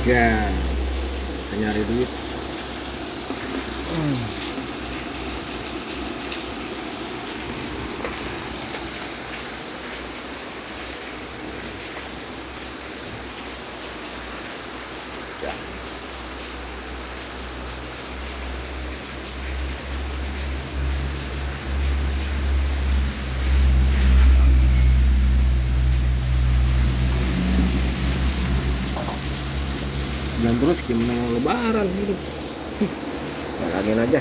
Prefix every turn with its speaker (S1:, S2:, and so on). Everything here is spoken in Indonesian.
S1: Ya, nyari duit. Ya. Dan terus gimana mau lebaran gitu. Bayangin aja.